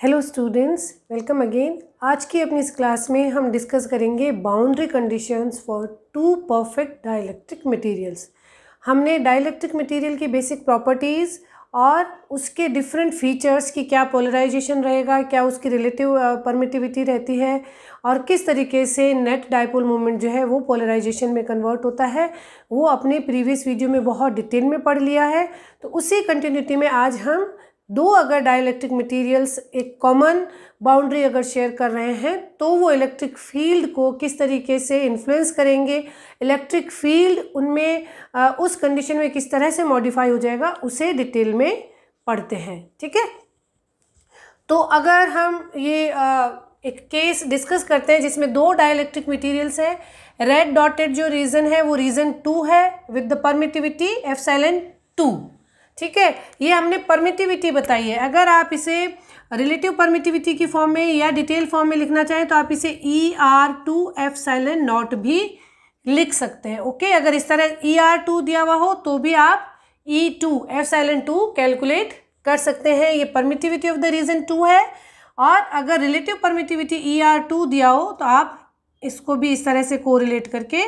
Hello students, welcome again. आज की अपनी इस क्लास में हम डिस्कस करेंगे boundary conditions for two perfect dielectric materials. हमने डाइलेक्ट्रिक मटेरियल की बेसिक प्रॉपर्टीज़ और उसके डिफरेंट फीचर्स की क्या पोलराइजेशन रहेगा, क्या उसकी रिलेटिव परमिटिविटी रहती है और किस तरीके से नेट डाइपोल मोमेंट जो है वो पोलराइजेशन में कन्वर्ट होता है, वो अपने प्रीवियस वीडियो में बहुत डिटेल में पढ़ लिया है। तो उसी कंटिन्यूटी में आज हम दो अगर डाइलेक्ट्रिक मटेरियल्स एक कॉमन बाउंड्री अगर शेयर कर रहे हैं तो वो इलेक्ट्रिक फील्ड को किस तरीके से इन्फ्लुएंस करेंगे, इलेक्ट्रिक फील्ड उनमें उस कंडीशन में किस तरह से मॉडिफाई हो जाएगा, उसे डिटेल में पढ़ते हैं। ठीक है, तो अगर हम ये एक केस डिस्कस करते हैं जिसमें दो डाइलेक्ट्रिक मटेरियल्स है। रेड डॉटेड जो रीजन है वो रीजन 2 है विद द परमिटिविटी एप्सिलॉन 2। ठीक है, ये हमने परमिटिविटी बताई है। अगर आप इसे रिलेटिव परमिटिविटी की फॉर्म में या डिटेल फॉर्म में लिखना चाहें तो आप इसे ER2 एप्सिलॉन नॉट भी लिख सकते हैं। ओके, अगर इस तरह ER2 दिया हुआ हो तो भी आप E2 एप्सिलॉन 2 कैलकुलेट कर सकते हैं। ये परमिटिविटी ऑफ द रीजन 2 है। और अगर रिलेटिव परमिटिविटी ER2 दिया हो तो आप इसको भी इस तरह से कोरिलेट करके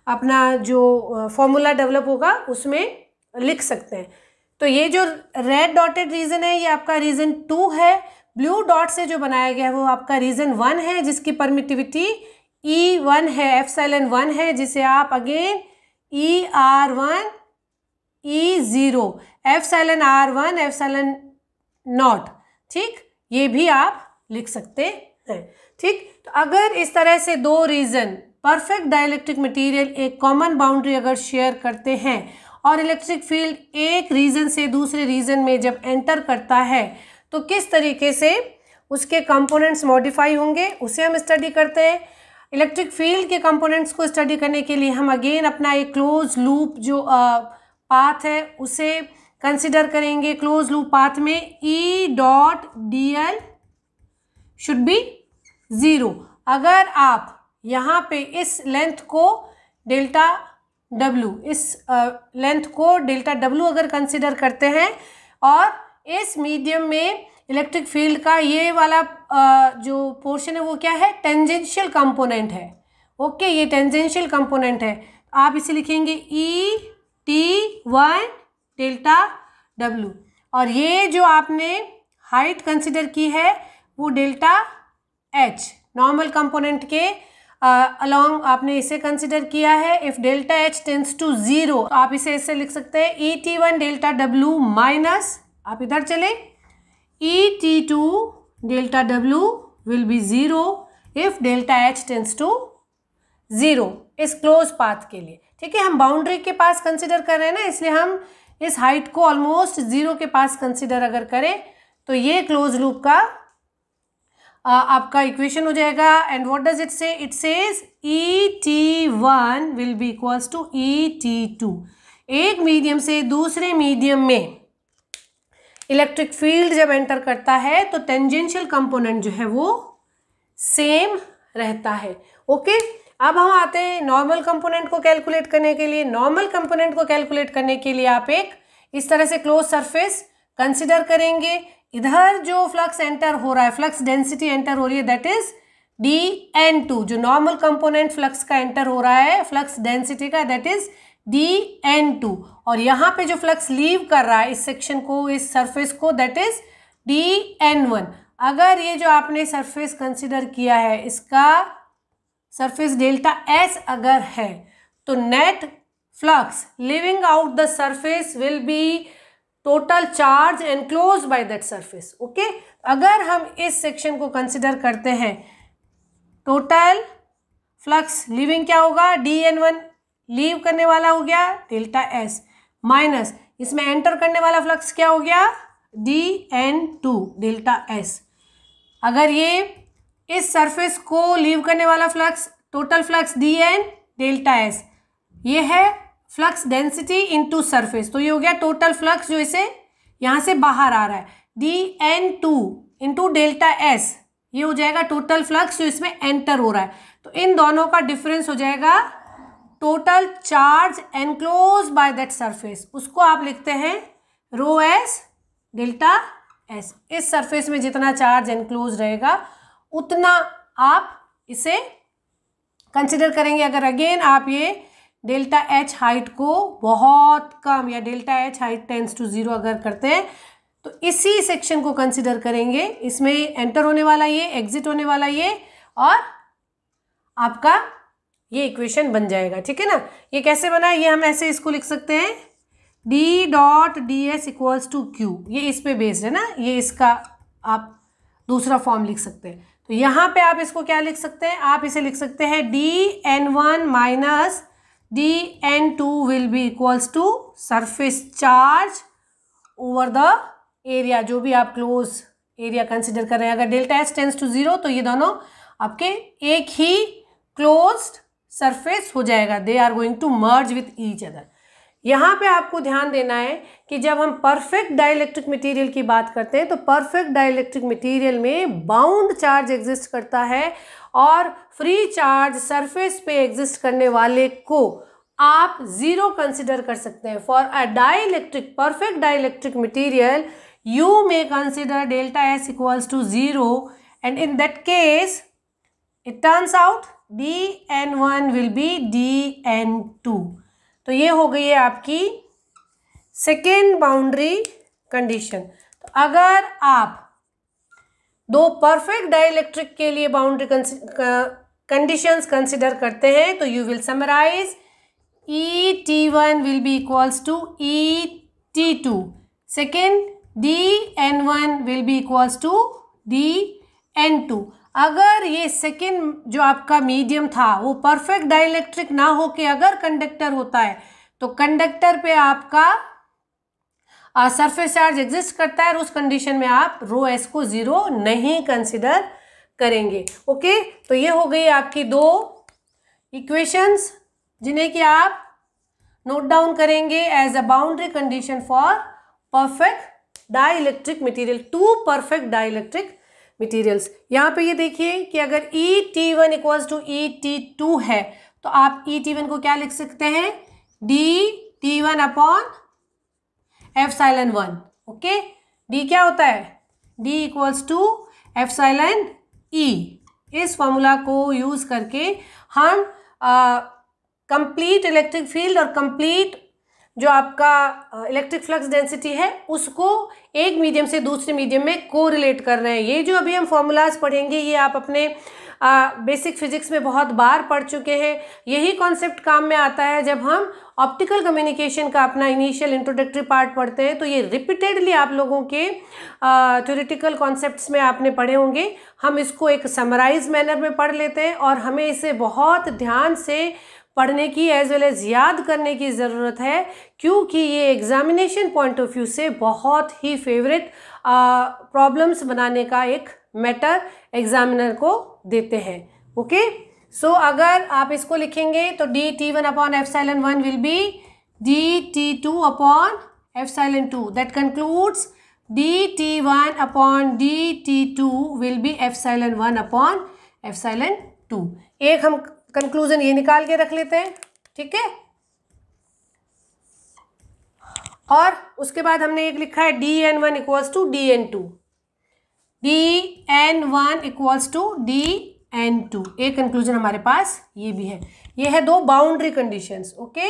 अपना जो फॉर्मूला डेवलप होगा उसमें लिख सकते हैं। तो ये जो रेड डॉटेड रीजन है ये आपका रीजन 2 है। ब्लू डॉट से जो बनाया गया है वो आपका रीजन 1 है जिसकी परमिटिविटी E1 है, एप्सिलॉन 1 है, जिसे आप again ER1 E0 epsilon R1 epsilon not, ठीक, ये भी आप लिख सकते हैं। ठीक, तो अगर इस तरह से दो रीजन परफेक्ट डाइलेक्ट्रिक मटेरियल एक कॉमन बाउंड्री अगर शेयर करते हैं और इलेक्ट्रिक फील्ड एक रीजन से दूसरे रीजन में जब एंटर करता है तो किस तरीके से उसके कंपोनेंट्स मॉडिफाई होंगे उसे हम स्टडी करते हैं। इलेक्ट्रिक फील्ड के कंपोनेंट्स को स्टडी करने के लिए हम अगेन अपना एक क्लोज लूप जो पाथ है उसे कंसिडर करेंगे। क्लोज लूप पाथ में E.dl शुड बी 0। अगर आप यहाँ पे इस लेंथ को डेल्टा W, इस लेंथ को डेल्टा W अगर कंसिडर करते हैं और इस मीडियम में इलेक्ट्रिक फील्ड का ये वाला जो पोर्शन है वो क्या है, टेंजेंशियल कंपोनेंट है। ओके, ये टेंजेंशियल कंपोनेंट है। आप इसे लिखेंगे ET1 डेल्टा W और ये जो आपने हाइट कंसिडर की है वो डेल्टा H नॉर्मल कंपोनेंट के अलॉन्ग आपने इसे कंसिडर किया है। If delta H tends to 0 आप इसे ऐसे लिख सकते हैं ET1 डेल्टा W माइनस, आप इधर चले, ET2 delta W will be 0 if delta H tends to 0 इस क्लोज पाथ के लिए। ठीक है, हम बाउंड्री के पास कंसिडर कर रहे हैं ना, इसलिए हम इस हाइट को ऑलमोस्ट 0 के पास कंसिडर अगर करें तो ये क्लोज लूप का आपका इक्वेशन हो जाएगा। And what does it say, it says ET1 will be equals to ET2। एक मीडियम से दूसरे मीडियम में इलेक्ट्रिक फील्ड जब एंटर करता है तो टेंजेंशियल कंपोनेंट जो है वो सेम रहता है। ओके, अब हम आते हैं नॉर्मल कंपोनेंट को कैलकुलेट करने के लिए। नॉर्मल कंपोनेंट को कैलकुलेट करने के लिए आप एक इस तरह से क्लोज सरफेस कंसिडर करेंगे। इधर जो फ्लक्स एंटर हो रहा है, फ्लक्स डेंसिटी एंटर हो रही है, दैट इज dN2। जो नॉर्मल कंपोनेंट फ्लक्स का एंटर हो रहा है फ्लक्स डेंसिटी का, दैट इज dN2। और यहाँ पे जो फ्लक्स लीव कर रहा है इस सेक्शन को, इस सरफेस को, दैट इज dN1। अगर ये जो आपने सरफेस कंसिडर किया है इसका सरफेस डेल्टा S अगर है तो net flux living out the surface will be total charge enclose by that surface. Okay, अगर हम इस सेक्शन को कंसिडर करते हैं, टोटल फ्लक्स लिविंग क्या होगा, dN1 लीव करने वाला हो गया डेल्टा S माइनस इसमें एंटर करने वाला फ्लक्स क्या हो गया, dN2 डेल्टा S। अगर ये इस सरफेस को लीव करने वाला flux, total flux dN delta S, ये है फ्लक्स डेंसिटी इनटू सरफेस, तो ये हो गया टोटल फ्लक्स जो इसे यहाँ से बाहर आ रहा है, dN2 इंटू डेल्टा S, ये हो जाएगा टोटल फ्लक्स जो इसमें एंटर हो रहा है। तो इन दोनों का डिफरेंस हो जाएगा total charge enclose by that surface, उसको आप लिखते हैं ρS डेल्टा एस। इस सरफेस में जितना चार्ज एनक्लोज रहेगा उतना आप इसे कंसिडर करेंगे। अगर अगेन आप ये डेल्टा एच हाइट को बहुत कम या delta H height tends to 0 अगर करते हैं तो इसी सेक्शन को कंसिडर करेंगे। इसमें एंटर होने वाला ये, एग्जिट होने वाला ये, और आपका ये इक्वेशन बन जाएगा। ठीक है ना। ये कैसे बना है, ये हम ऐसे इसको लिख सकते हैं D dot D S equals to Q. ये इस पे बेस्ड है ना, ये इसका आप दूसरा फॉर्म लिख सकते हैं। तो यहाँ पे आप इसको क्या लिख सकते हैं, आप इसे लिख सकते हैं dn1 minus dn2 will be equals to surface charge over the area, जो भी आप क्लोज एरिया कंसिडर कर रहे हैं। अगर डेल्टा एस टेंड्स टू 0 तो ये दोनों आपके एक ही क्लोज्ड सरफेस हो जाएगा, they are going to merge with each other. यहाँ पे आपको ध्यान देना है कि जब हम परफेक्ट डाइलेक्ट्रिक मटेरियल की बात करते हैं तो परफेक्ट डाइलेक्ट्रिक मटेरियल में बाउंड चार्ज एग्जिस्ट करता है और फ्री चार्ज सरफेस पे एग्जिस्ट करने वाले को आप 0 कंसिडर कर सकते हैं। For a dielectric, perfect dielectric material you may consider delta S equals to 0 and in that case it turns out dn1 will be dn2। तो ये हो गई है आपकी सेकेंड बाउंड्री कंडीशन। तो अगर आप दो परफेक्ट डाइलेक्ट्रिक के लिए बाउंड्री कंडीशंस कंसिडर करते हैं तो you will summarize ET1 will be equals to ET2, second dn1 will be equals to dn2। अगर ये सेकेंड जो आपका मीडियम था वो परफेक्ट डाइलेक्ट्रिक ना होके अगर कंडक्टर होता है तो कंडक्टर पे आपका सरफेस चार्ज एग्जिस्ट करता है और उस कंडीशन में आप रो एस को 0 नहीं कंसिडर करेंगे। ओके, तो ये हो गई आपकी दो इक्वेशंस जिन्हें कि आप नोट डाउन करेंगे as a boundary condition for perfect dielectric material, two perfect dielectric materials. यहाँ पे ये देखिए कि अगर ET1 इक्वल्स टू ET2 है तो आप ET1 को क्या लिख सकते हैं, DT1 upon epsilon 1। Okay, D क्या होता है, D equals to epsilon E। इस फॉर्मूला को यूज करके हम कंप्लीट इलेक्ट्रिक फील्ड और कंप्लीट जो आपका इलेक्ट्रिक फ्लक्स डेंसिटी है उसको एक मीडियम से दूसरे मीडियम में कोरिलेट कर रहे हैं। ये जो अभी हम फॉर्मूलाज पढ़ेंगे ये आप अपने बेसिक फिजिक्स में बहुत बार पढ़ चुके हैं। यही कॉन्सेप्ट काम में आता है जब हम ऑप्टिकल कम्युनिकेशन का अपना इनिशियल इंट्रोडक्टरी पार्ट पढ़ते हैं। तो ये रिपीटेडली आप लोगों के थ्योरेटिकल कॉन्सेप्ट्स में आपने पढ़े होंगे। हम इसको एक समराइज मैनर में पढ़ लेते हैं और हमें इसे बहुत ध्यान से पढ़ने की एज वेल एज याद करने की ज़रूरत है, क्योंकि ये एग्जामिनेशन पॉइंट ऑफ व्यू से बहुत ही फेवरेट प्रॉब्लम्स बनाने का एक मैटर एग्जामिनर को देते हैं। ओके, सो अगर आप इसको लिखेंगे तो DT1 upon epsilon 1 will be DT2 upon epsilon 2। That concludes DT1 upon DT2 will be epsilon 1 upon epsilon 2। एक हम कंक्लूजन ये निकाल के रख लेते हैं, ठीक है। और उसके बाद हमने एक लिखा है dn1 equals to dn2, dn1 equals to dn2। एक कंक्लूजन हमारे पास ये भी है। ये है दो boundary conditions. Okay,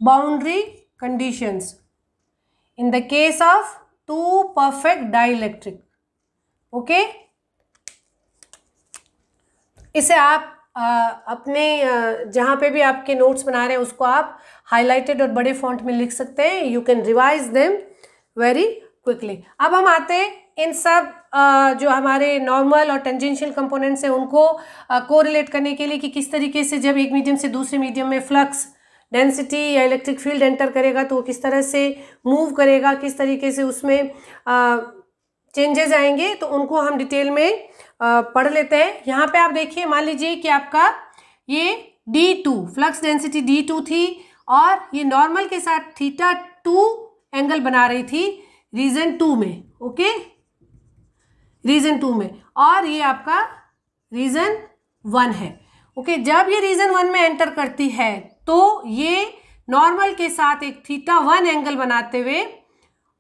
boundary conditions in the case of two perfect dielectric। Okay, इसे आप अपने जहाँ पे भी आपके नोट्स बना रहे हैं उसको आप हाईलाइटेड और बड़े फॉन्ट में लिख सकते हैं। You can revise them very quickly. अब हम आते हैं इन सब जो हमारे नॉर्मल और टेंजेंशियल कंपोनेंट्स हैं उनको कोरिलेट करने के लिए कि किस तरीके से जब एक मीडियम से दूसरे मीडियम में फ्लक्स डेंसिटी या इलेक्ट्रिक फील्ड एंटर करेगा तो वो किस तरह से मूव करेगा, किस तरीके से उसमें चेंजेस आएंगे, तो उनको हम डिटेल में पढ़ लेते हैं। यहाँ पे आप देखिए, मान लीजिए कि आपका ये D2 फ्लक्स डेंसिटी D2 थी और ये नॉर्मल के साथ θ2 एंगल बना रही थी रीजन 2 में। ओके, रीजन 2 में, और ये आपका रीजन 1 है। ओके, जब ये रीजन 1 में एंटर करती है तो ये नॉर्मल के साथ एक θ1 एंगल बनाते हुए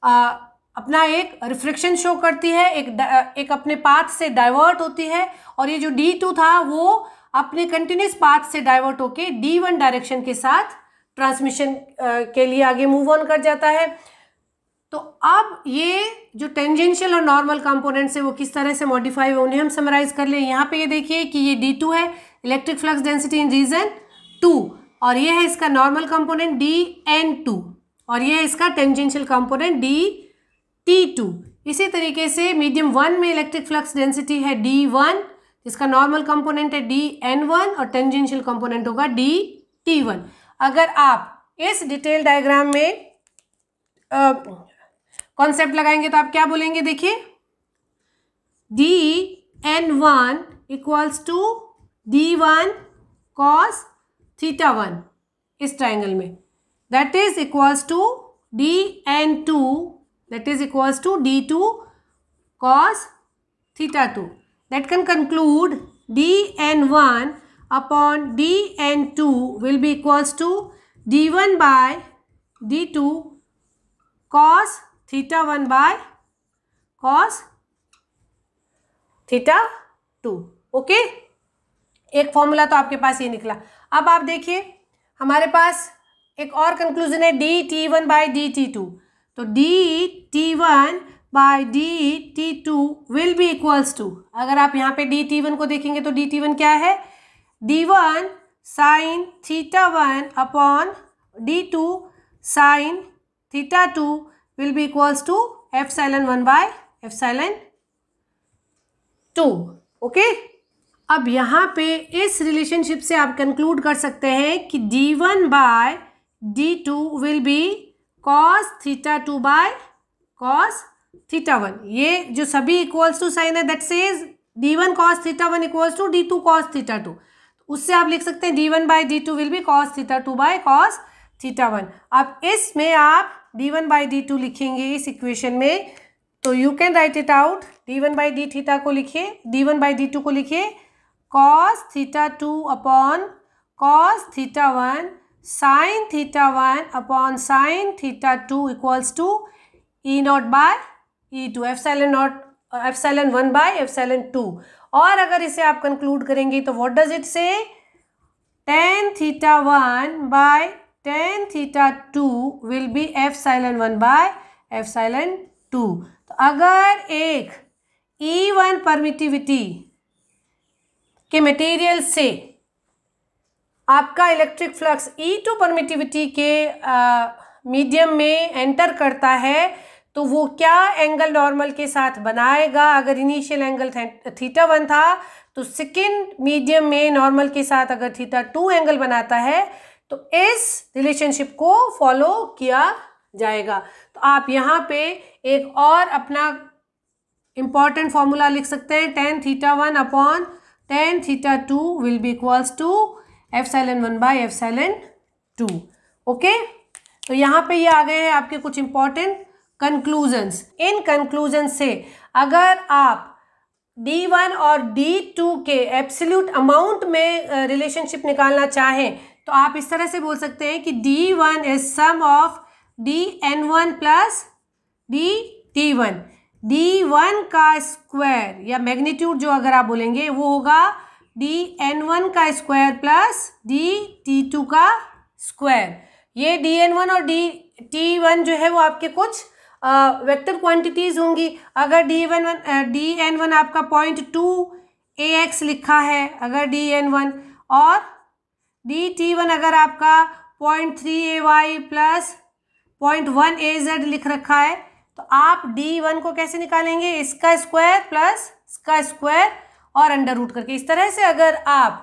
अपना एक रिफ्लेक्शन शो करती है, एक अपने पाथ से डाइवर्ट होती है, और ये जो D2 था वो अपने कंटिन्यूस पाथ से डाइवर्ट होके D1 डायरेक्शन के साथ ट्रांसमिशन के लिए आगे मूव ऑन कर जाता है। तो अब ये जो टेंजेंशियल और नॉर्मल कंपोनेंट्स है वो किस तरह से मॉडिफाई हुए उन्हें हम समराइज कर लें। यहाँ पे ये देखिए कि ये D2 है, electric flux density in region 2, और ये है इसका नॉर्मल कंपोनेंट DN2, और ये है इसका टेंजेंशियल कंपोनेंट DT2। इसी तरीके से मीडियम 1 में इलेक्ट्रिक फ्लक्स डेंसिटी है D1, जिसका नॉर्मल कंपोनेंट है DN1 और टेंजेंशियल कंपोनेंट होगा DT1। अगर आप इस डिटेल डायग्राम में कॉन्सेप्ट लगाएंगे तो आप क्या बोलेंगे, देखिए DN1 equals to D1 cos θ1 इस ट्राइंगल में, that is equals to DN2 that is equals to D2 cos θ2। That can conclude DN1 upon DN2 will be equals to D1 by D2 cos θ1 by cos θ2। Okay, एक formula तो आपके पास ये निकला। अब आप देखिए हमारे पास एक और कंक्लूजन है DT1 by DT2, तो DT1 by DT2 will be equals to, अगर आप यहाँ पे DT1 को देखेंगे तो DT1 क्या है, D1 sin θ1 upon D2 sin θ2 will be equals to epsilon 1 by epsilon 2। Okay, अब यहाँ पे इस रिलेशनशिप से आप कंक्लूड कर सकते हैं कि D1 by D2 will be cos θ2 by cos θ1। ये जो सभी इक्वल्स टू साइन है that says D1 cos θ1 equals to D2 cos θ2, उससे आप लिख सकते हैं D1 by D2 will B cos θ2 by cos θ1। अब इसमें आप D1 by D2 लिखेंगे इस इक्वेशन में, तो you can write it out. D1 by d theta को लिखिए, D1 by D2 को लिखिए cos θ2 upon cos θ1 sin θ1 upon sin θ2 equals to E0 by E2, epsilon 1 by epsilon 2। और अगर इसे आप कंक्लूड करेंगे तो what does it say, tan θ1 by tan θ2 will be epsilon 1 by epsilon 2। तो अगर एक E1 परमिटिविटी के मटेरियल से आपका इलेक्ट्रिक फ्लक्स E2 परमिटिविटी के मीडियम में एंटर करता है तो वो क्या एंगल नॉर्मल के साथ बनाएगा। अगर इनिशियल एंगल θ1 था तो सेकेंड मीडियम में नॉर्मल के साथ अगर θ2 एंगल बनाता है तो इस रिलेशनशिप को फॉलो किया जाएगा। तो आप यहाँ पे एक और अपना इम्पॉर्टेंट फॉर्मूला लिख सकते हैं, tan θ1 upon tan θ2 will be equals to epsilon 1 by epsilon 2। Okay, तो यहाँ पे ये आ गए हैं आपके कुछ इम्पॉर्टेंट कंक्लूजन्स। इन कंक्लूजन से अगर आप D1 और D2 के एब्सोल्यूट अमाउंट में रिलेशनशिप निकालना चाहें तो आप इस तरह से बोल सकते हैं कि D1 is some of DN1 plus DT1। D1 का स्क्वायर या मैग्नीट्यूड जो अगर आप बोलेंगे वो होगा DN1 का स्क्वायर प्लस DT2 का स्क्वायर। ये DN1 और DT1 जो है वो आपके कुछ वेक्टर क्वांटिटीज़ होंगी। अगर DN1 आपका 0.2 AX लिखा है अगर DN1, और DT1 अगर आपका 0.3 AY प्लस 0.1 AZ लिख रखा है तो आप D1 को कैसे निकालेंगे, इसका स्क्वायर प्लस इसका स्क्वायर और अंडर रूट करके। इस तरह से अगर आप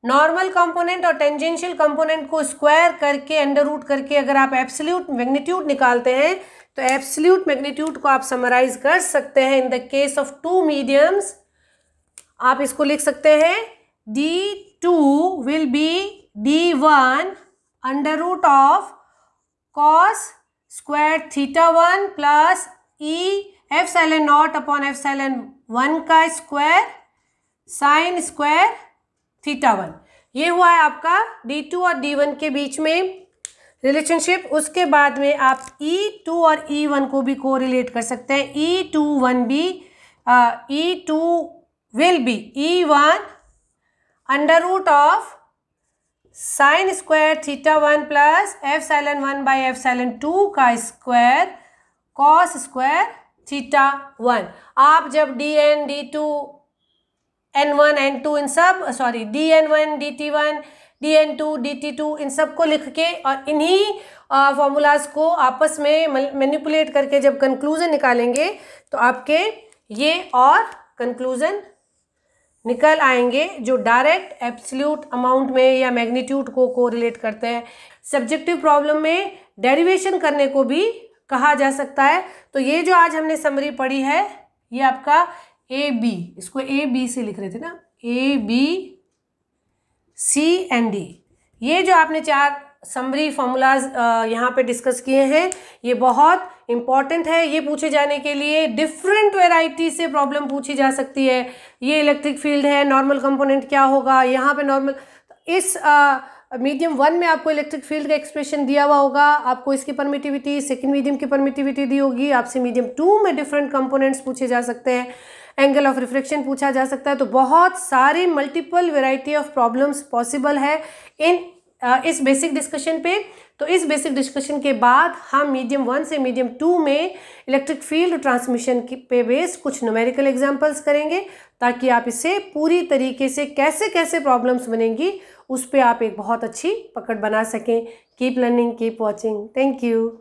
नॉर्मल कंपोनेंट और टेंजेंशियल कंपोनेंट को स्क्वायर करके अंडर रूट करके अगर आप एब्सोल्यूट मैग्नीट्यूड निकालते हैं तो एब्सोल्यूट मैग्नीट्यूड को आप समराइज कर सकते हैं in the case of two mediums. आप इसको लिख सकते हैं D2 will be D1 under root of cos square θ1 plus E epsilon naught upon epsilon 1 का स्क्वायर sin स्क्वायर θ1। ये हुआ है आपका D2 और D1 के बीच में रिलेशनशिप। उसके बाद में आप E2 और E1 को भी कोरिलेट कर सकते हैं। E2 will be E1 under root of sine square θ1 plus ε1 by ε2 का स्क्वायर कॉस स्क्वायर θ1। आप जब dn d2 n1 n2 इन सब dn1 dt1 dn2 dt2 इन सब को लिख के और इन्हीं फॉर्मूलाज को आपस में मैनिपुलेट करके जब कंक्लूजन निकालेंगे तो आपके ये और कंक्लूजन निकल आएंगे जो डायरेक्ट एब्सोल्यूट अमाउंट में या मैग्नीट्यूड को कोरिलेट करते हैं। सब्जेक्टिव प्रॉब्लम में डेरिवेशन करने को भी कहा जा सकता है। तो ये जो आज हमने समरी पढ़ी है ये आपका ए बी, इसको ए बी से लिख रहे थे ना, A B C and D, ये जो आपने 4 समरी फॉर्मूलाज यहाँ पे डिस्कस किए हैं ये बहुत इंपॉर्टेंट है। ये पूछे जाने के लिए डिफरेंट वेराइटी से प्रॉब्लम पूछी जा सकती है। ये इलेक्ट्रिक फील्ड है, नॉर्मल कंपोनेंट क्या होगा, यहाँ पे नॉर्मल, इस मीडियम 1 में आपको इलेक्ट्रिक फील्ड का एक्सप्रेशन दिया हुआ होगा, आपको इसकी परमिटिविटी, सेकंड मीडियम की परमिटिविटी दी होगी। आपसे मीडियम 2 में डिफरेंट कंपोनेंट्स पूछे जा सकते हैं, एंगल ऑफ रिफ्लेक्शन पूछा जा सकता है। तो बहुत सारे multiple variety of problems possible है इस बेसिक डिस्कशन पे। तो इस बेसिक डिस्कशन के बाद हम मीडियम 1 से मीडियम 2 में इलेक्ट्रिक फील्ड ट्रांसमिशन पे बेस कुछ न्यूमेरिकल एग्जांपल्स करेंगे ताकि आप इसे पूरी तरीके से कैसे कैसे प्रॉब्लम्स बनेंगी उस पर आप एक बहुत अच्छी पकड़ बना सकें। Keep learning, keep watching. Thank you.